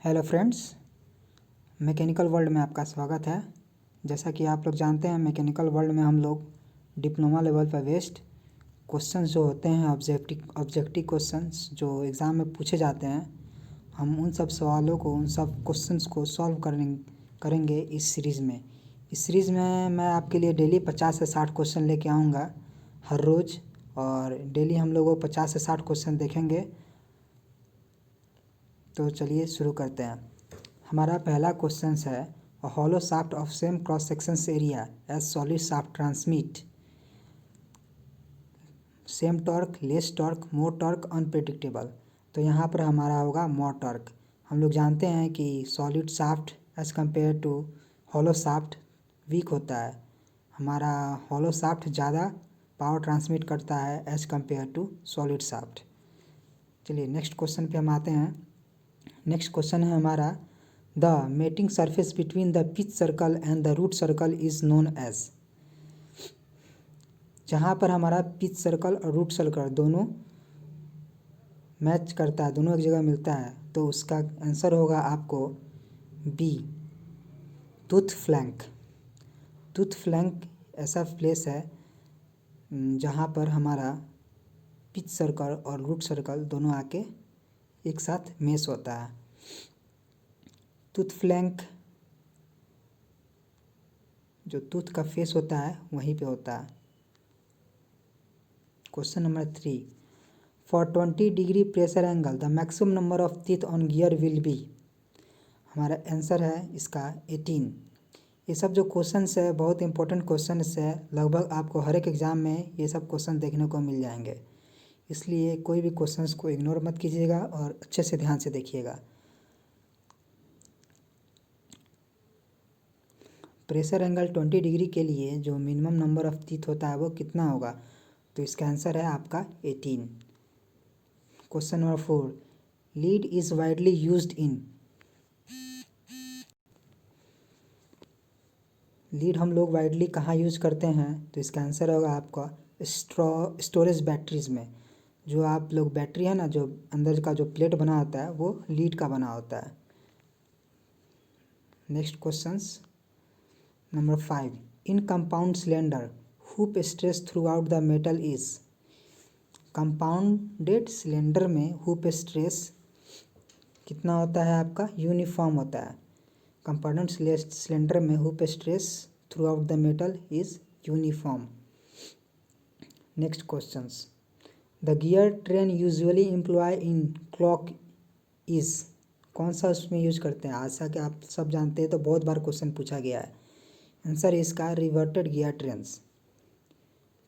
Hello friends, mechanical world में आपका स्वागत है। जैसा कि आप लोग जानते हैं, मैकेनिकल वर्ल्ड में हम लोग डिप्लोमा लेवल पर बेस्ड क्वेश्चंस जो होते हैं, ऑब्जेक्टिव क्वेश्चंस जो एग्ज़ाम में पूछे जाते हैं, हम उन सब सवालों को, उन सब क्वेश्चंस को सॉल्व करेंगे इस सीरीज़ में। इस सीरीज़ में मैं आपके लिए डेली 50 से 60 क्वेश्चन लेके आऊँगा हर रोज़, और डेली हम लोग 50 से 60 क्वेश्चन देखेंगे। तो चलिए शुरू करते हैं। हमारा पहला क्वेश्चन है, a hollow shaft of same cross section area as solid shaft transmit same torque, less torque, more torque, unpredictable. तो यहाँ पर हमारा होगा मोर टॉर्क। हम लोग जानते हैं कि solid shaft as compare to hollow shaft weak होता है। हमारा हॉलो शाफ्ट ज़्यादा पावर ट्रांसमिट करता है as compare to solid shaft. चलिए नेक्स्ट क्वेश्चन पे हम आते हैं। नेक्स्ट क्वेश्चन है हमारा, the mating surface between the pitch circle and the root circle is known as. जहाँ पर हमारा पिच सर्कल और रूट सर्कल दोनों मैच करता है, दोनों एक जगह मिलता है, तो उसका आंसर होगा आपको B, tooth flank. Tooth flank ऐसा प्लेस है जहाँ पर हमारा पिच सर्कल और रूट सर्कल दोनों आके एक साथ मेश होता है। टूथ फ्लैंक जो टूथ का फेस होता है वहीं पे होता है। Question number 3, for 20 degree pressure angle the maximum number of teeth on gear will be. हमारा आंसर है इसका 18। ये सब जो क्वेश्चंस है बहुत इंपॉर्टेंट क्वेश्चंस है, लगभग आपको हर एक एग्ज़ाम में ये सब क्वेश्चन देखने को मिल जाएंगे, इसलिए कोई भी क्वेश्चंस को इग्नोर मत कीजिएगा और अच्छे से ध्यान से देखिएगा। प्रेशर एंगल 20 डिग्री के लिए जो मिनिमम नंबर ऑफ टीथ होता है वो कितना होगा? तो इसका आंसर है आपका 18। Question number 4, lead is widely used in. Lead हम लोग वाइडली कहाँ यूज करते हैं? तो इसका आंसर होगा आपका स्टोरेज बैटरीज में। जो आप लोग बैटरी है ना, जो अंदर का जो प्लेट बना होता है वो लीड का बना होता है। Next questions number 5, in compound cylinder hoop stress throughout the metal is. Compounded cylinder में हुप स्ट्रेस कितना होता है आपका? यूनिफॉर्म होता है। कंपाउंडेड सिलेंडर में hoop stress throughout the metal is uniform. Next questions, the gear train usually employ in clock is. कौन सा उसमें यूज करते हैं? आशा कि आप सब जानते हैं, तो बहुत बार क्वेश्चन पूछा गया है। आंसर इसका रिवर्टेड गियर ट्रेन्स।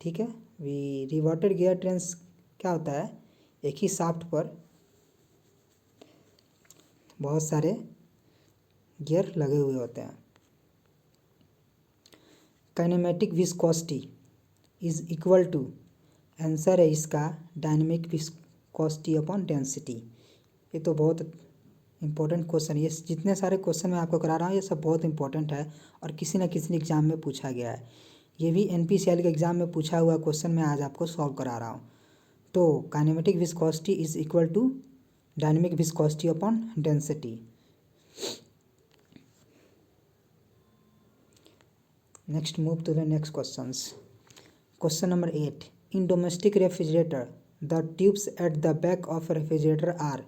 ठीक है, रिवर्टेड गियर ट्रेन्स क्या होता है? एक ही शाफ्ट पर बहुत सारे गियर लगे हुए होते हैं। Kinematic viscosity is equal to, answer है इसका डायनेमिक विस्कोसिटी अपॉन डेंसिटी। ये तो बहुत इंपॉर्टेंट क्वेश्चन, ये जितने सारे क्वेश्चन मैं आपको करा रहा हूँ ये सब बहुत इंपॉर्टेंट है और किसी न किसी एग्ज़ाम में पूछा गया है। ये भी NPCL के एग्ज़ाम में पूछा हुआ क्वेश्चन मैं आज आपको सॉल्व करा रहा हूँ। तो kinematic viscosity is equal to dynamic viscosity upon density. Next move to the next questions. Question number 8, in domestic refrigerator the tubes at the back of refrigerator are.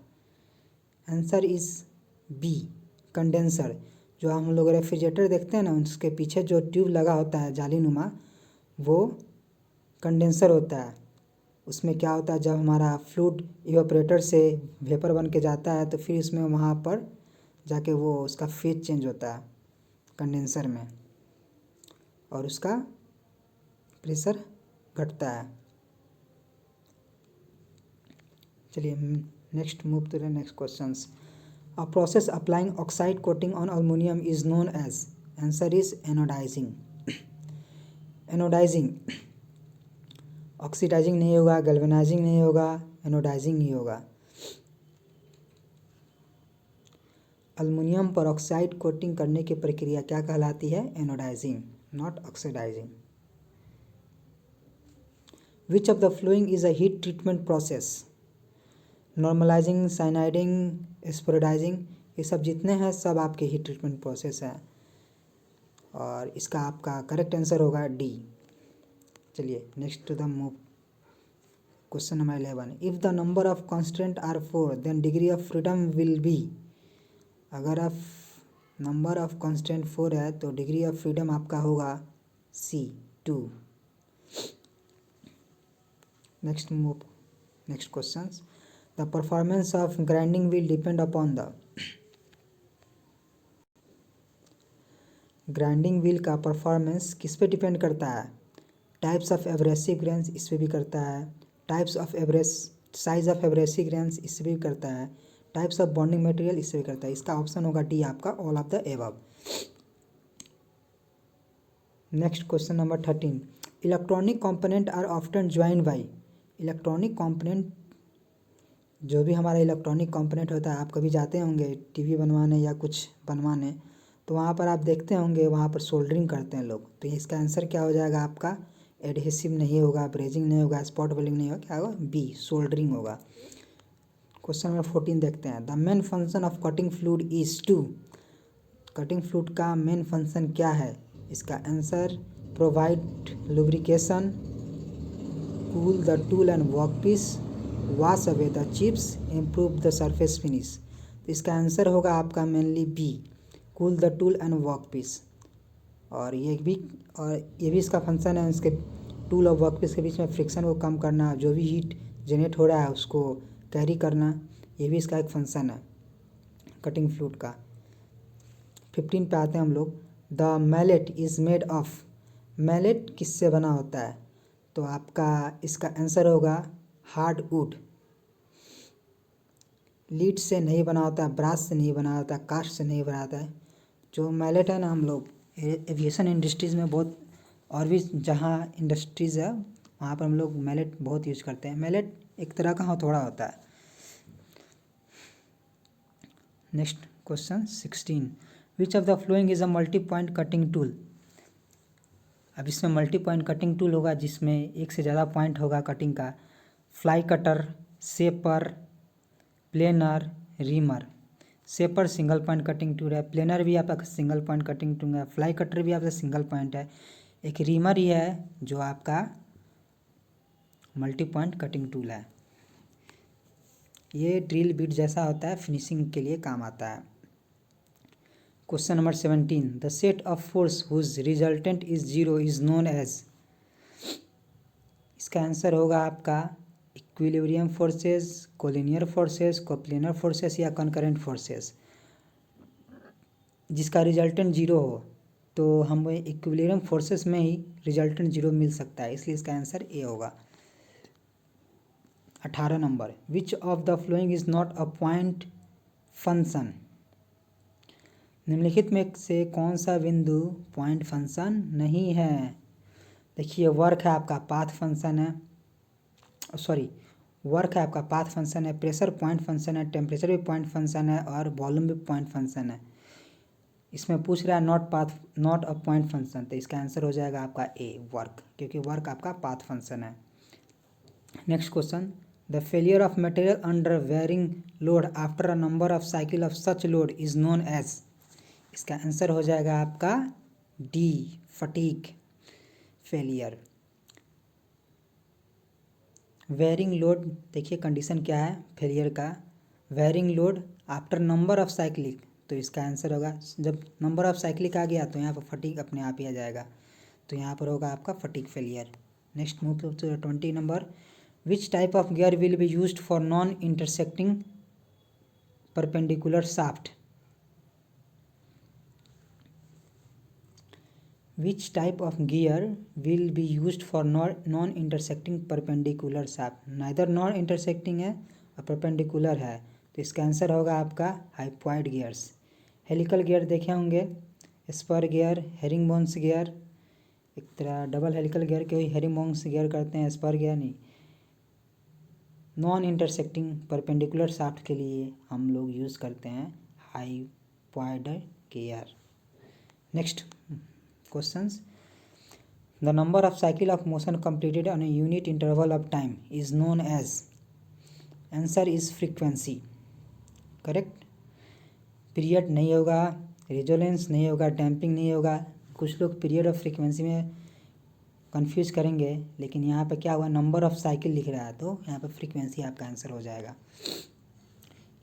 Answer is B, condenser. जो हम लोग refrigerator देखते हैं ना, उसके पीछे जो tube लगा होता है जालीनुमा, वो कंडेंसर होता है। उसमें क्या होता है, जब हमारा फ्लूइड इवेपोरेटर से वेपर बन के जाता है तो फिर इसमें वहाँ पर जाके वो उसका फेज चेंज होता है कंडेंसर में, और उसका प्रेशर घटता है। चलिए next move to the next questions. A process applying oxide coating on aluminium is known as. Answer is anodizing. Anodizing, oxidizing नहीं होगा, गैल्वेनाइजिंग नहीं होगा, एनोडाइजिंग ही होगा। अल्युमिनियम पर ऑक्साइड कोटिंग करने की प्रक्रिया क्या कहलाती है? Anodising, not oxidising. Which of the following is a heat treatment process? Normalising, cyaniding, spheroidising. ये सब जितने हैं सब आपके हीट ट्रीटमेंट प्रोसेस हैं, और इसका आपका करेक्ट आंसर होगा डी। चलिए next to the move question number 11, if the number of constant are 4 then degree of freedom will be. अगर आप नंबर ऑफ कॉन्स्टेंट 4 है तो डिग्री ऑफ फ्रीडम आपका होगा सी 2। Next move next questions, the performance of grinding wheel depend upon the. Grinding wheel का performance किस पे depend करता है? टाइप्स ऑफ एब्रेसिव ग्रेन्स इस पे भी करता है, types of size of abrasive grains इससे भी करता है, टाइप्स ऑफ बॉन्डिंग मटेरियल इससे भी करता है। इसका ऑप्शन होगा डी आपका, all of the above. Next question number 13, electronic component are often join by. Electronic component, जो भी हमारा इलेक्ट्रॉनिक कंपोनेंट होता है, आप कभी जाते होंगे टीवी बनवाने या कुछ बनवाने, तो वहाँ पर आप देखते होंगे वहाँ पर सोल्डरिंग करते हैं लोग। तो इसका आंसर क्या हो जाएगा आपका? एडहेसिव नहीं होगा, ब्रेजिंग नहीं होगा, स्पॉट वेल्डिंग नहीं होगा, क्या होगा? बी सोल्डरिंग होगा। क्वेश्चन नंबर 14 देखते हैं, the main function of cutting fluid is to. Cutting fluid का मेन फंक्शन क्या है? इसका answer provide lubrication, cool the tool and workpiece, wash away the chips, improve the surface finish. तो इसका answer होगा आपका mainly B, cool the tool and workpiece. और ये भी इसका फंक्शन है, इसके टूल और वर्कपीस के बीच में फ्रिक्शन को कम करना, जो भी हीट जनरेट हो रहा है उसको कैरी करना, ये भी इसका एक फंक्शन है कटिंग फ्लूइड का। 15 पे आते हैं हम लोग, the mallet is made of. Mallet किससे बना होता है? तो आपका इसका आंसर होगा हार्ड वुड। लीड से नहीं बना होता है, ब्रास से नहीं बना होता है, कास्ट से नहीं बना होता है। जो मैलेट है ना, हम लोग एविएशन इंडस्ट्रीज़ में बहुत, और भी जहाँ इंडस्ट्रीज़ है वहाँ पर हम लोग मैलेट बहुत यूज़ करते हैं। मैलेट एक तरह का हथौड़ा होता है। Next question 16, which of the following is a multi point cutting tool. अब इसमें मल्टी पॉइंट कटिंग टूल होगा जिसमें एक से ज़्यादा पॉइंट होगा कटिंग का। Fly cutter, shaper, planar, reamer. Shaper single point cutting tool है, प्लेनर भी आपका सिंगल पॉइंट कटिंग टूल है, फ्लाई कटर भी आपका सिंगल पॉइंट है, एक रीमर ही है जो आपका मल्टी पॉइंट कटिंग टूल है। ये ड्रिल बिट जैसा होता है, फिनिशिंग के लिए काम आता है। Question number 17, the set of force whose resultant is 0 is known as. इसका आंसर होगा आपका equilibrium forces, collinear forces, coplanar forces या कॉन्करेंट फोर्सेस। जिसका रिजल्टेंट 0 हो तो हम इक्विलिब्रियम फोर्सेस में ही रिजल्टेंट 0 मिल सकता है, इसलिए इसका आंसर ए होगा। 18 number, which of the following is not a point function. निम्नलिखित में से कौन सा बिंदु पॉइंट फंक्शन नहीं है? देखिए वर्क है आपका पाथ फंक्शन है, वर्क है आपका पाथ फंक्शन है, प्रेशर पॉइंट फंक्शन है, टेम्परेचर भी पॉइंट फंक्शन है और वॉल्यूम भी पॉइंट फंक्शन है। इसमें पूछ रहा है नॉट अ पॉइंट फंक्शन, तो इसका आंसर हो जाएगा आपका ए वर्क, क्योंकि वर्क आपका पाथ फंक्शन है। Next question, the failure of material under wearing load after a number of cycle of such load is known as. इसका आंसर हो जाएगा आपका D fatigue failure. Wearing load, देखिए condition क्या है फेलियर का, wearing load after number of cyclic, तो इसका आंसर होगा जब नंबर ऑफ साइक्लिक आ गया तो यहाँ पर फटीग अपने आप ही आ जाएगा, तो यहाँ पर होगा आपका fatigue failure. Next move to 20 number, which type of gear will be used for non intersecting perpendicular shaft. Which type of gear will be used for non-intersecting perpendicular shaft। Neither non-intersecting है और perpendicular है, तो इसका answer होगा आपका hypoid gears. Helical gear देखे होंगे, spur gear, हेरिंगबोन्स gear, एक तरह डबल हेलिकल गियर के हेरिंगबोन्स गियर करते हैं, स्पर गियर नहीं। नॉन इंटरसेक्टिंग परपेंडिकुलर शाफ्ट के लिए हम लोग यूज़ करते हैं hypoid gear. Next questions, the number of cycle of motion completed on a unit interval of time is known as। answer is frequency, correct। Period नहीं होगा, resonance नहीं होगा, डैम्पिंग नहीं होगा। कुछ लोग पीरियड और फ्रीक्वेंसी में कंफ्यूज करेंगे, लेकिन यहाँ पे क्या हुआ, नंबर ऑफ साइकिल लिख रहा है तो यहाँ पे फ्रीक्वेंसी आपका आंसर हो जाएगा।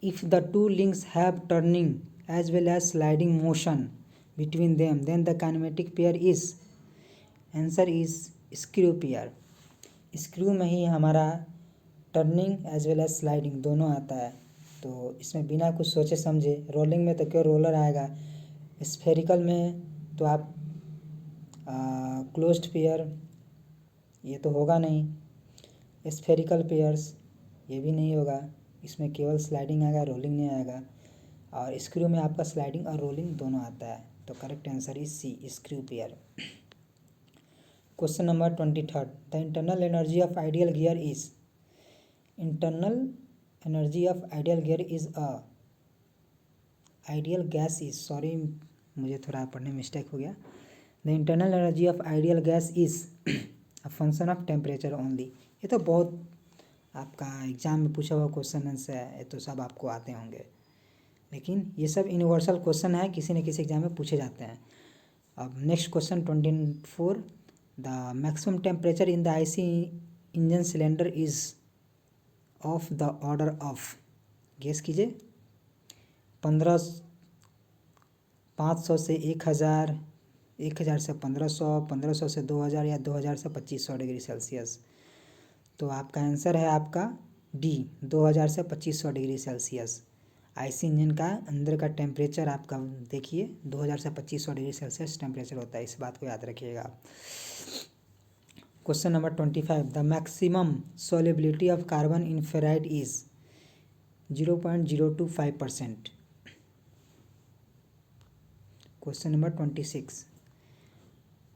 If the two links have turning as well as sliding motion between them then the kinematic pair is, answer is screw pair. Screw में ही हमारा turning as well as sliding दोनों आता है, तो इसमें बिना कुछ सोचे समझे, रोलिंग में तो क्यों रोलर आएगा, स्फेरिकल में तो आप क्लोज्ड पेयर ये तो होगा नहीं, स्फेरिकल पेयर्स ये भी नहीं होगा, इसमें केवल स्लाइडिंग आएगा, रोलिंग नहीं आएगा। और स्क्रू में आपका स्लाइडिंग और रोलिंग दोनों आता है, तो correct answer is C, screw pair. Question number 23, the internal energy of ideal gear is, internal energy of ideal gear is a, ideal gas is, sorry मुझे थोड़ा पढ़ने में मिस्टेक हो गया, the internal energy of ideal gas is a function of temperature only. ये तो बहुत आपका एग्जाम में पूछा हुआ क्वेश्चन आंसर है, ये तो सब आपको आते होंगे, लेकिन ये सब यूनिवर्सल क्वेश्चन है, किसी न किसी एग्जाम में पूछे जाते हैं। अब next question 24, the maximum temperature in the IC engine cylinder is of the order of, guess कीजिए, 500 से 1000, 1000 से 1500, 1500 से 2000 या 2000 से 2500 डिग्री सेल्सियस। तो आपका आंसर है आपका डी, 2000 से 2500 डिग्री सेल्सियस। आईसी इंजन का अंदर का टेम्परेचर आपका देखिए 2000 से 2500 डिग्री सेल्सियस टेम्परेचर होता है, इस बात को याद रखिएगा आप। Question number 25, the maximum solubility of carbon in ferrite is 0.025%। Question number 26,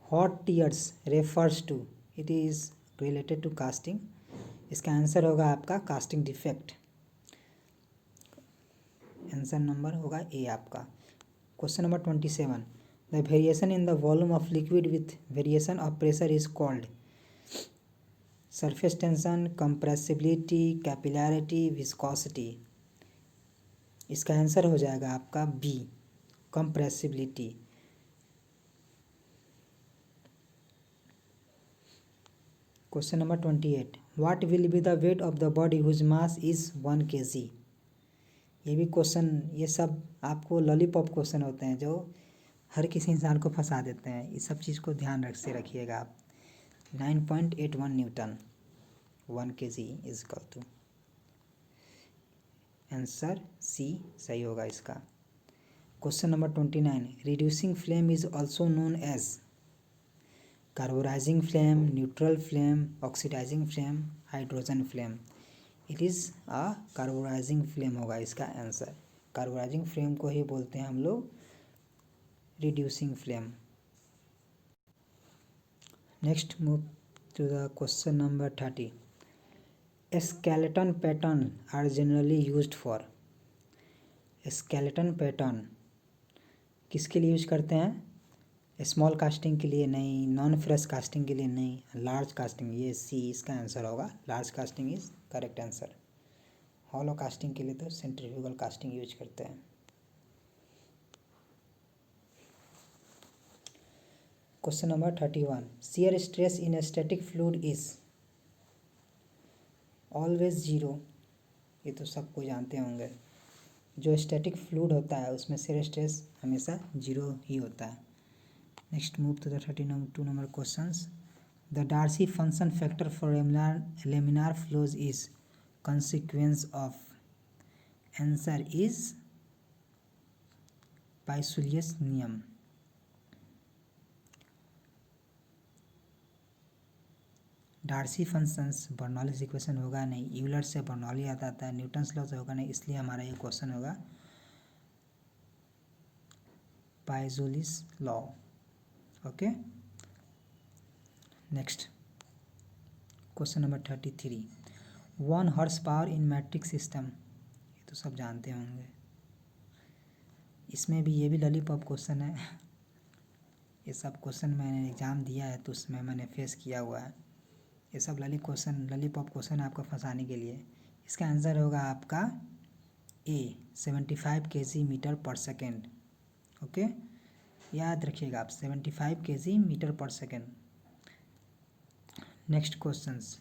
hot tears refers to, it is related to casting, इसका आंसर होगा आपका कास्टिंग डिफेक्ट, आंसर नंबर होगा ए आपका। Question number 27, the variation in the volume of liquid with variation of pressure is called, surface tension, compressibility, capillarity, viscosity, इसका answer हो जाएगा आपका B, compressibility. Question number 28, what will be the weight of the body whose mass is 1 kg। ये भी question, ये सब आपको lollipop question होते हैं जो हर किसी इंसान को फंसा देते हैं, इस सब चीज़ को ध्यान रख से रखिएगा आप। 9.81 newton, 1 kg is equal to, answer C सही होगा इसका। Question number 29, reducing flame is also known as, carburizing flame, neutral flame, oxidizing flame, hydrogen flame, it is a carburizing flame होगा इसका आंसर। कार्बोराइजिंग फ्लेम को ही बोलते हैं हम लोग reducing flame. Next move to the question number 30, skeleton pattern are generally used for, skeleton pattern किसके लिए use करते हैं, स्मॉल कास्टिंग के लिए नहीं, नॉन फ्रेश कास्टिंग के लिए नहीं, लार्ज कास्टिंग, ये सी इसका आंसर होगा, large casting is correct answer. Hollow casting के लिए तो सेंट्रीफ्यूगल कास्टिंग यूज करते हैं। Question number 31, shear stress in static fluid is always zero, ये तो सबको जानते होंगे, जो स्टैटिक फ्लूइड होता है उसमें शियर स्ट्रेस हमेशा जीरो ही होता है। Next move to the 32 number questions, the Darcy function factor for laminar flows is consequence of, answer is Poiseuille's नियम। डार्सी फंक्शंस बर्नौलीज इक्वेशन होगा नहीं, यूलर से बर्नौली आता है, न्यूटन्स लॉ से होगा नहीं, इसलिए हमारा ये क्वेश्चन होगा Poiseuille's law. Okay, next question number 33, 1 horse power in metric system, ये तो सब जानते होंगे, इसमें भी ये भी लॉलीपॉप क्वेश्चन है, ये सब क्वेश्चन मैंने एग्ज़ाम दिया है तो उसमें मैंने फेस किया हुआ है, ये सब लॉलीपॉप क्वेश्चन आपको फंसाने के लिए। इसका आंसर होगा आपका ए 75 kg मीटर पर सेकेंड। ओके, याद रखिएगा आप 75 kg मीटर पर second. Next questions,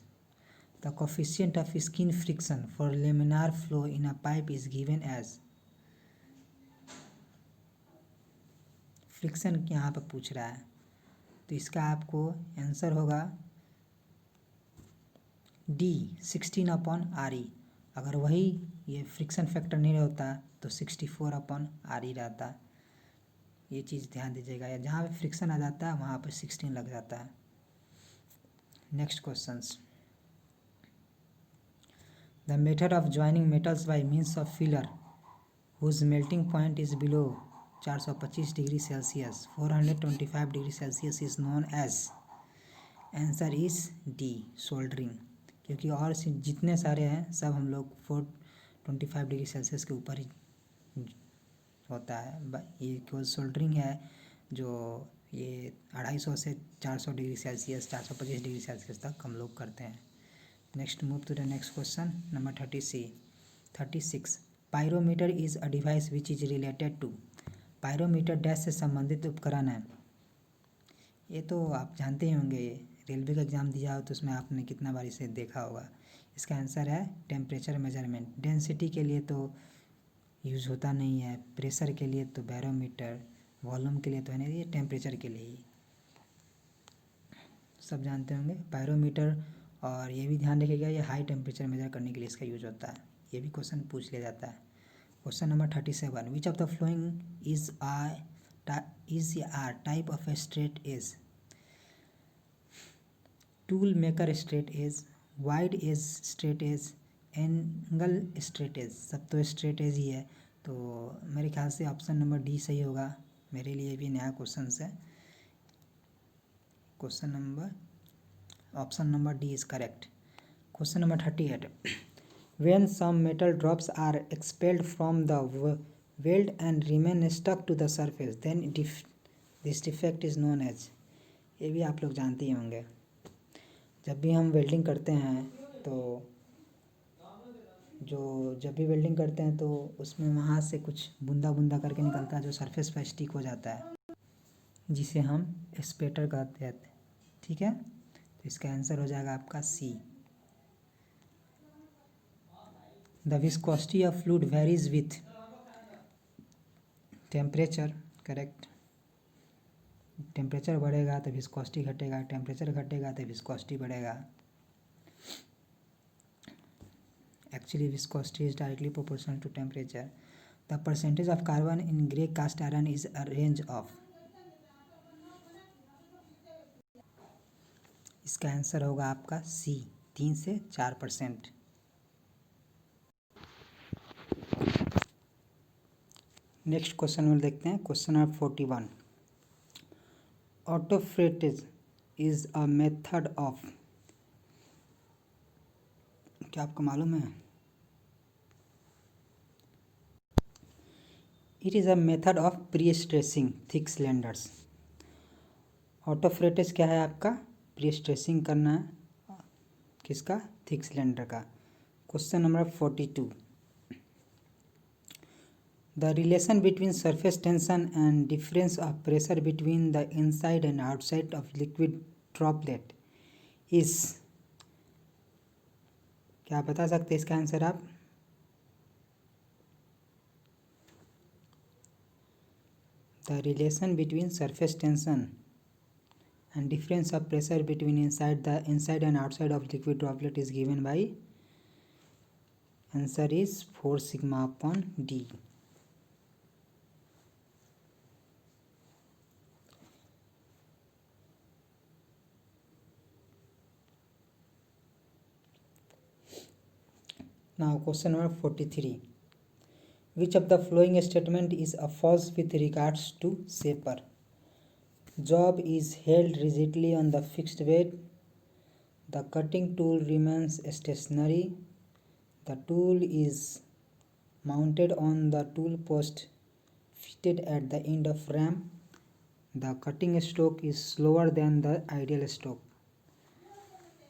the coefficient of skin friction for laminar flow in a pipe is given as. Friction यहाँ पर पूछ रहा है, तो इसका आपको आंसर होगा डी 16/RE। अगर वही ये फ्रिक्शन फैक्टर नहीं होता तो 64/RE रहता। ये चीज़ ध्यान दीजिएगा, या जहाँ पे फ्रिक्शन आ जाता है वहाँ पर 16 लग जाता है। Next questions, the method of joining metals by means of filler whose melting point is below 425 degree Celsius 425 degree Celsius is known as. Answer is D soldering, क्योंकि और जितने सारे हैं सब हम लोग 425 डिग्री सेल्सियस के ऊपर ही होता है। ये केवल सोल्डरिंग है जो ये 250 से 400 डिग्री सेल्सियस 425 डिग्री सेल्सियस तक हम लोग करते हैं। Next move to the next question number 36। Pyrometer is a device which is related to. Pyrometer dash से संबंधित उपकरण है। ये तो आप जानते ही होंगे, रेलवे का एग्ज़ाम दिया हो तो उसमें आपने कितना बार इसे देखा होगा। इसका आंसर है टेम्परेचर मेजरमेंट। डेंसिटी के लिए तो यूज़ होता नहीं है, प्रेशर के लिए तो बैरोमीटर, वॉल्यूम के लिए तो है नहीं, ये टेम्परेचर के लिए ही सब जानते होंगे पायरोमीटर। और ये भी ध्यान रखिएगा, ये हाई टेम्परेचर मेजर करने के लिए इसका यूज होता है। ये भी क्वेश्चन पूछ लिया जाता है। Question number 37, which of the following is a type of a straight edge. Tool maker straight edge, wide edge straight edge, angle straight edge. सब तो स्ट्रेट एज ही है, तो मेरे ख्याल से ऑप्शन नंबर डी सही होगा। मेरे लिए भी नया क्वेश्चन है। Option number D is correct. Question number 38, when some metal drops are expelled from the weld and remain stuck to the surface then this defect is known as। ये भी आप लोग जानते ही होंगे, जब भी हम वेल्डिंग करते हैं तो जब भी वेल्डिंग करते हैं तो उसमें वहाँ से कुछ बूंदा बूंदा करके निकलता है जो सरफेस पर स्टिक हो जाता है, जिसे हम स्पेटर कहते हैं। ठीक है, तो इसका आंसर हो जाएगा आपका C. The viscosity of fluid varies with temperature. Correct, temperature बढ़ेगा तो विस्कोसिटी घटेगा, टेम्परेचर घटेगा तो विस्कोसिटी बढ़ेगा। Actually viscosity is directly proportional to temperature. The percentage of carbon in grey cast iron is a range of. इसका answer होगा आपका सी 3 से 4%। नेक्स्ट क्वेश्चन में देखते हैं, question number 41, autofrettage is a method of. क्या आपको मालूम है? It is a method of pre stressing thick cylinders. Autofrettage क्या है आपका? प्री स्ट्रेसिंग करना है किसका? थिक सिलेंडर का। Question number 42, the relation between surface tension and difference of pressure between the inside and outside of liquid droplet is। क्या बता सकते हैं इसका आंसर आप? The relation between surface tension and difference of pressure between inside and outside of liquid droplet is given by, answer is 4 sigma upon D। Now question number 43, which of the following statement is a false with regards to shaper? Job is held rigidly on the fixed bed. The cutting tool remains stationary. The tool is mounted on the tool post fitted at the end of ramp. The cutting stroke is slower than the ideal stroke।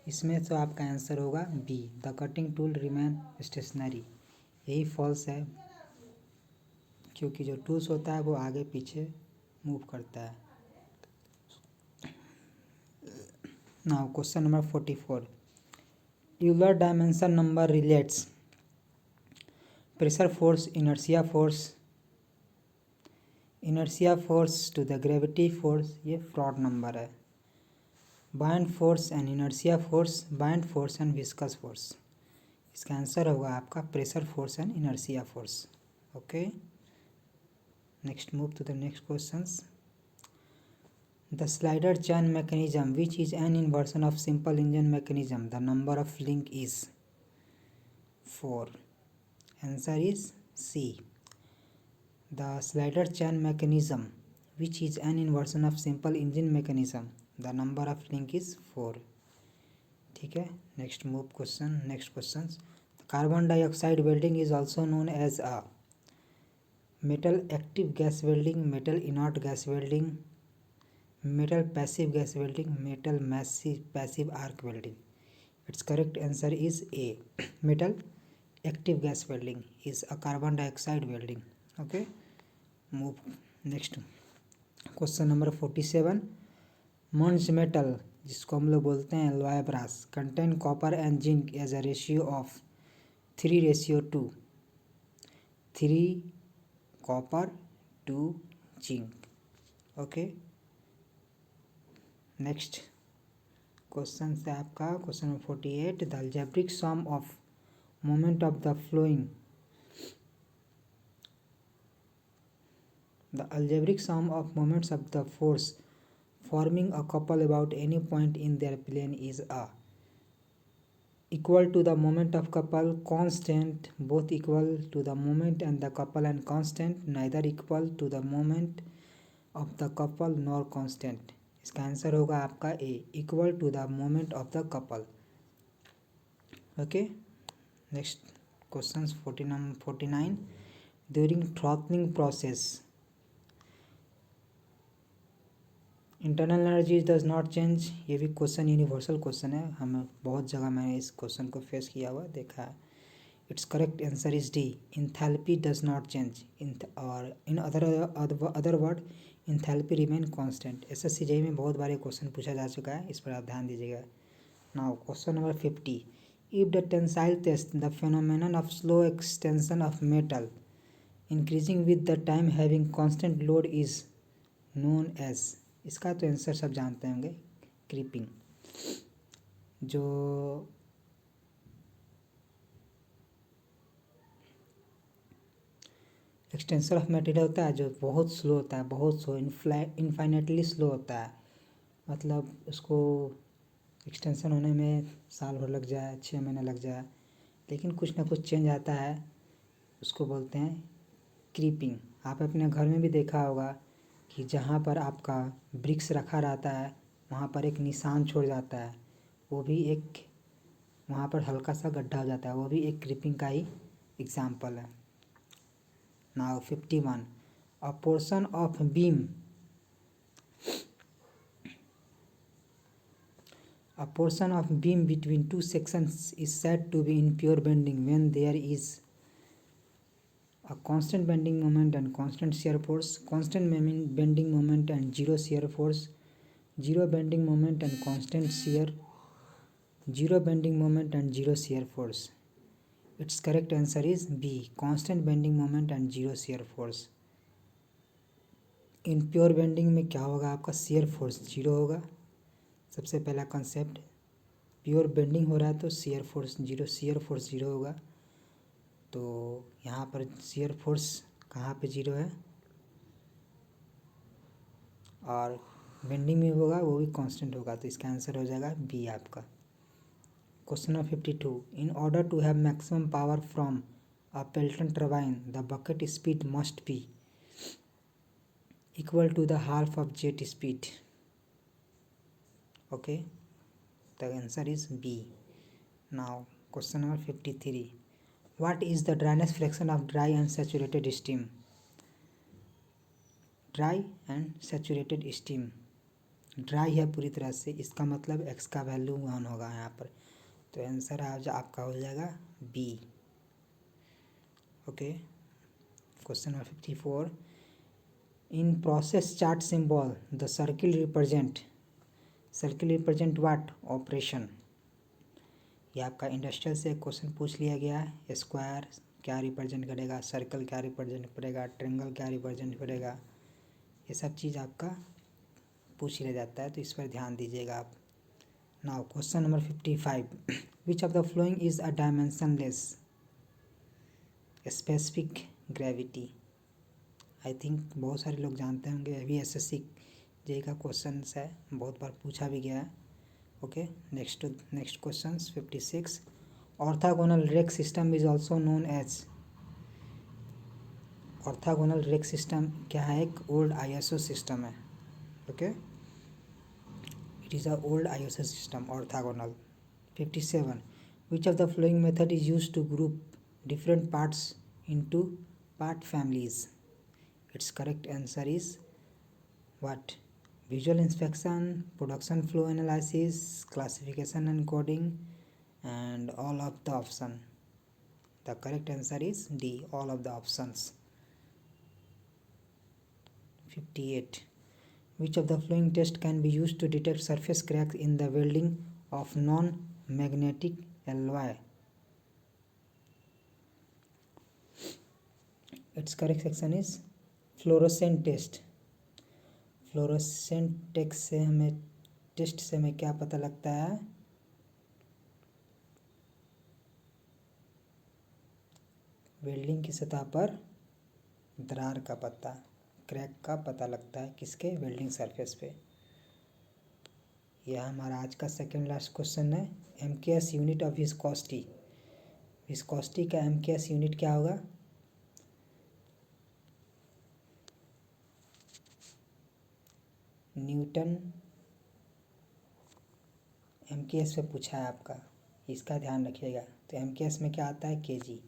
इसमें तो आपका आंसर होगा B, the cutting tool remain stationary. यही false है, क्योंकि जो tools होता है वो आगे पीछे मूव करता है। Now question number 44, Euler dimension number relates pressure force, inertia force to the gravity force, ये फ्रॉड नंबर है। Bind force and inertia force, bind force and viscous force, इसका आंसर होगा आपका pressure force and inertia force. Okay, next move to the next questions. The slider chain mechanism which is an inversion of simple engine mechanism, the number of link is 4, answer is C. The slider chain mechanism which is an inversion of simple engine mechanism, the number of link is 4. ठीक है, next move question, next questions. Carbon dioxide welding is also known as a metal active gas welding, metal inert gas welding, metal passive gas welding, metal passive arc welding. Its correct answer is A. Metal active gas welding is a carbon dioxide welding. Okay, move next question number 47, Mons metal जिसको हम लोग बोलते हैं alloy brass contain copper and zinc as a ratio of 3:2, 3 copper 2 zinc. Okay, next question है आपका question number 48, the algebraic sum of moment of the following, the algebraic sum of moments of the force forming a couple about any point in their plane is a equal to the moment of couple, constant, both equal to the moment and the couple and constant, neither equal to the moment of the couple nor constant। इसका answer होगा आपका A, equal to the moment of the couple. Okay, next question 49, during throttling process internal energy does not change, ये भी question universal question है, हमें बहुत जगह मैंने इस क्वेश्चन को फेस किया हुआ देखा है। Its correct answer is D, enthalpy does not change, और in other word enthalpy remain constant. SSC JEE में बहुत बार ये क्वेश्चन पूछा जा चुका है, इस पर आप ध्यान दीजिएगा। Now question number 50, if the tensile test the phenomenon of slow extension of metal increasing with the time having constant load is known as, इसका तो आंसर सब जानते होंगे, क्रीपिंग। जो एक्सटेंशन ऑफ मटेरियल होता है जो बहुत स्लो होता है, बहुत स्लो, इनफाइनेटली स्लो होता है, मतलब उसको एक्सटेंशन होने में साल भर लग जाए, 6 महीने लग जाए, लेकिन कुछ ना कुछ चेंज आता है, उसको बोलते हैं क्रीपिंग। आप अपने घर में भी देखा होगा कि जहाँ पर आपका ब्रिक्स रखा रहता है वहाँ पर एक निशान छोड़ जाता है, वो भी एक, वहाँ पर हल्का सा गड्ढा हो जाता है, वो भी एक क्रीपिंग का ही एग्जाम्पल है। Now 51, a portion of beam between two sections is said to be in pure bending when there is a constant bending moment and constant shear force, constant bending moment and zero shear force, zero bending moment and constant shear, zero bending moment and zero shear force। Its correct answer is B, constant bending moment and zero shear force। In pure bending में क्या होगा, आपका shear force zero होगा। सबसे पहला concept, pure bending हो रहा है तो shear force जीरो होगा। तो यहाँ पर shear force कहाँ पे जीरो है, और बेंडिंग में होगा वो भी कांस्टेंट होगा, तो इसका आंसर हो जाएगा बी आपका। Question number 52, in order to have maximum power from a Pelton turbine the bucket speed must be equal to the half of jet speed। Okay, the answer is B। Now question number 53, what is the dryness fraction of dry and saturated steam, dry and saturated steam, dry है पूरी तरह से, इसका मतलब x का value 1 होगा यहाँ पर, तो आंसर आज आपका हो जाएगा B. Okay, question number 54. In process chart symbol, the circle represent what? Operation. ये आपका इंडस्ट्रियल से क्वेश्चन पूछ लिया गया है। स्क्वायर क्या रिप्रेजेंट करेगा, सर्कल क्या रिप्रेजेंट करेगा, ट्रायंगल क्या रिप्रेजेंट करेगा, ये सब चीज़ आपका पूछ लिया जाता है, तो इस पर ध्यान दीजिएगा आप। Now question number 55. Which of the following is a dimensionless specific gravity? I think बहुत सारे लोग जानते होंगे, अभी एसएससी जे का क्वेश्चन है, बहुत बार पूछा भी गया है। Okay, next question 56. Orthogonal rake system is also known as. Orthogonal rake system क्या है? एक ओल्ड आईएसओ सिस्टम है। Okay, it is a old ISO system, orthogonal. 57. Which of the following method is use to group different parts into part families? Its correct answer is what? Visual inspection, production flow analysis, classification and coding, and all of the option. The correct answer is D, all of the options. 58. Which of the following test can be used to detect surface cracks in the welding of non-magnetic alloy? Its correct section is fluorescent test. Fluorescent test से हमें क्या पता लगता है? Welding की सतह पर दरार का पता, क्रैक का पता लगता है किसके? वेल्डिंग सरफेस पे. यह हमारा आज का सेकेंड लास्ट क्वेश्चन है. MKS unit of viscosity. Viscosity का एमकेएस यूनिट क्या होगा? न्यूटन. एमकेएस पे पूछा है आपका, इसका ध्यान रखिएगा. तो एमकेएस में क्या आता है? केजी.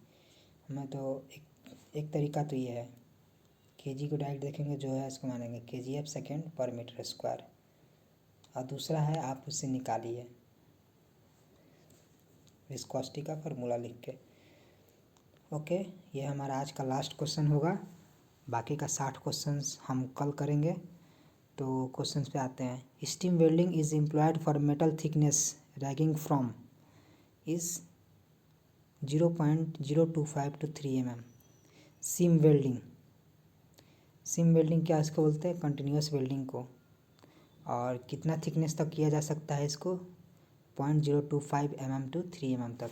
हमें तो एक तरीका तो ये है, केजी को डायरेक्ट देखेंगे जो है इसको मानेंगे केजीएफ सेकेंड पर मीटर स्क्वायर, और दूसरा है आप उससे निकालिए विस्कोसिटी का फार्मूला लिख के. ओके, ये हमारा आज का लास्ट क्वेश्चन होगा. बाकी का 60 क्वेश्चंस हम कल करेंगे. तो क्वेश्चंस पे आते हैं. Steam welding is employed for metal thickness ranging from is 0.025 to 3 mm. Seam welding. Seam welding क्या इसको बोलते हैं? कंटिन्यूस वेल्डिंग को. और कितना थिकनेस तक किया जा सकता है इसको? 0.025 mm to 3 mm तक.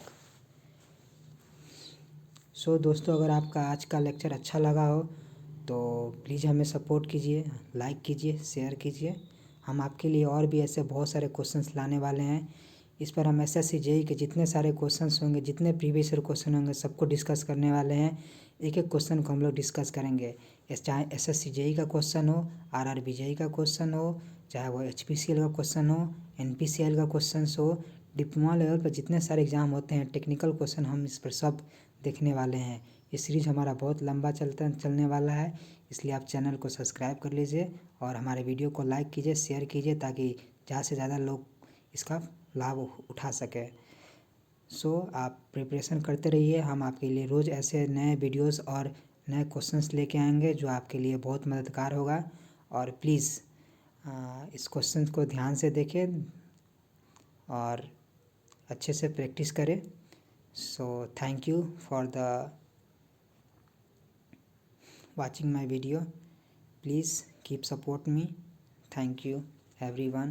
सो दोस्तों, अगर आपका आज का लेक्चर अच्छा लगा हो तो प्लीज़ हमें सपोर्ट कीजिए, लाइक कीजिए, शेयर कीजिए. हम आपके लिए और भी ऐसे बहुत सारे क्वेश्चंस लाने वाले हैं. इस पर हम एसएससी जेईई के जितने सारे क्वेश्चंस होंगे, जितने प्रीवियस ईयर क्वेश्चन होंगे, सबको डिस्कस करने वाले हैं. एक एक क्वेश्चन को हम लोग डिस्कस करेंगे. चाहे एसएससी जेईई का क्वेश्चन हो, आरआरबी जेईई का क्वेश्चन हो, चाहे वो एचपीसीएल का क्वेश्चन हो, एनपीसीएल का क्वेश्चन हो, डिप्लोमा लेवल पर जितने सारे एग्ज़ाम होते हैं, टेक्निकल क्वेश्चन, हम इस पर सब देखने वाले हैं. ये सीरीज हमारा बहुत लंबा चलने वाला है, इसलिए आप चैनल को सब्सक्राइब कर लीजिए और हमारे वीडियो को लाइक कीजिए, शेयर कीजिए, ताकि ज़्यादा से ज़्यादा लोग इसका लाभ उठा सके. सो आप प्रिपरेशन करते रहिए. हम आपके लिए रोज़ ऐसे नए वीडियोस और नए क्वेश्चंस लेके आएंगे जो आपके लिए बहुत मददगार होगा. और प्लीज़ इस क्वेश्चन को ध्यान से देखें और अच्छे से प्रैक्टिस करें. So thank you for the watching my video. Please keep support me. Thank you everyone.